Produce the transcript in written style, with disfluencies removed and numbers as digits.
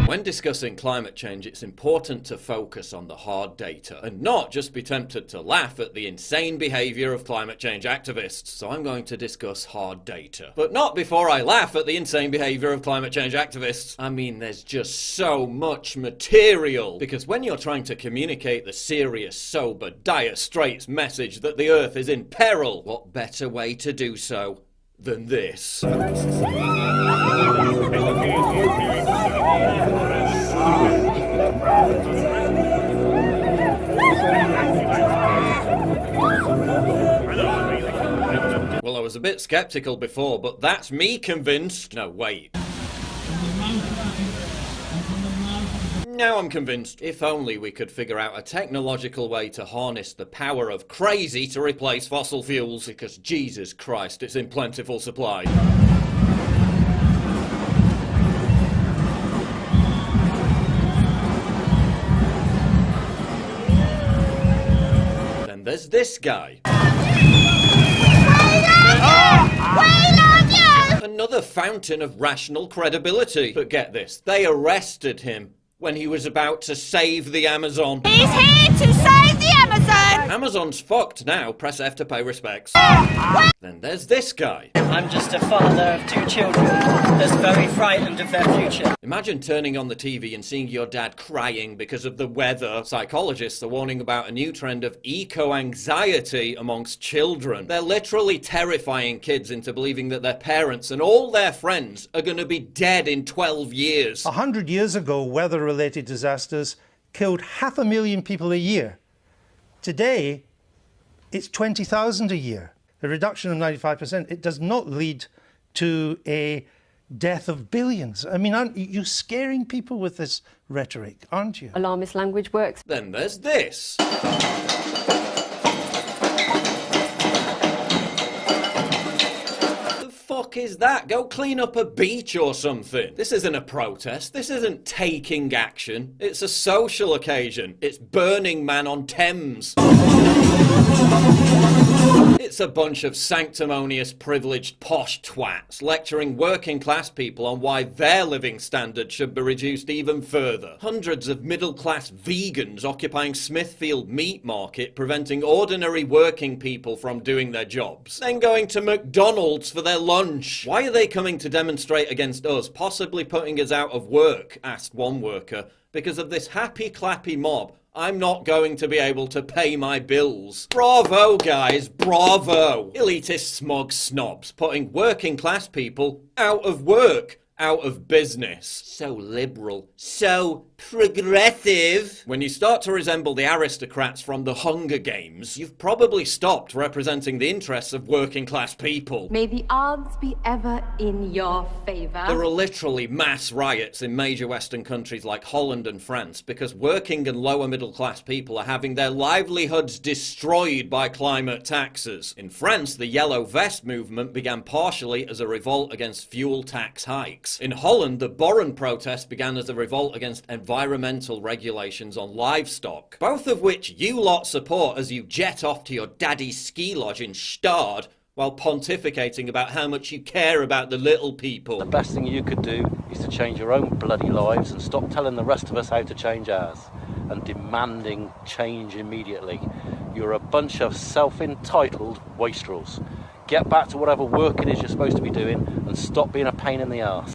When discussing climate change, it's important to focus on the hard data and not just be tempted to laugh at the insane behaviour of climate change activists. So I'm going to discuss hard data. But not before I laugh at the insane behaviour of climate change activists. I mean, there's just so much material. Because when you're trying to communicate the serious, sober, dire straits message that the Earth is in peril, what better way to do so than this? Well, I was a bit skeptical before, but that's me convinced. No, wait. Now I'm convinced. If only we could figure out a technological way to harness the power of crazy to replace fossil fuels, because Jesus Christ, it's in plentiful supply. Then there's this guy. Another fountain of rational credibility. But get this, they arrested him when he was about to save the Amazon. He's here to save the Amazon! Amazon's fucked now, press F to pay respects. Then there's this guy. I'm just a father of 2 children that's very frightened of their future. Imagine turning on the TV and seeing your dad crying because of the weather. Psychologists are warning about a new trend of eco-anxiety amongst children. They're literally terrifying kids into believing that their parents and all their friends are going to be dead in 12 years. 100 years ago, weather-related disasters killed 500,000 people a year. Today, it's 20,000 a year. A reduction of 95%. It does not lead to a death of billions. I mean, aren't you scaring people with this rhetoric, aren't you? Alarmist language works. Then there's this. Fuck is that? Go clean up a beach or something. This isn't a protest. This isn't taking action. It's a social occasion. It's Burning Man on Thames. It's a bunch of sanctimonious, privileged, posh twats lecturing working class people on why their living standards should be reduced even further. Hundreds of middle-class vegans occupying Smithfield Meat Market, preventing ordinary working people from doing their jobs. Then going to McDonald's for their lunch. Why are they coming to demonstrate against us, possibly putting us out of work? Asked one worker. Because of this happy-clappy mob, I'm not going to be able to pay my bills. Bravo, guys, bravo! Elitist smug snobs putting working class people out of work, out of business. So liberal, so progressive. When you start to resemble the aristocrats from the Hunger Games, you've probably stopped representing the interests of working class people. May the odds be ever in your favour. There are literally mass riots in major Western countries like Holland and France because working and lower middle class people are having their livelihoods destroyed by climate taxes. In France, the Yellow Vest movement began partially as a revolt against fuel tax hikes. In Holland, the Boeren protest began as a revolt against environmental regulations on livestock, both of which you lot support as you jet off to your daddy's ski lodge in Stad while pontificating about how much you care about the little people. The best thing you could do is to change your own bloody lives and stop telling the rest of us how to change ours and demanding change immediately. You're a bunch of self-entitled wastrels. Get back to whatever work it is you're supposed to be doing and stop being a pain in the arse.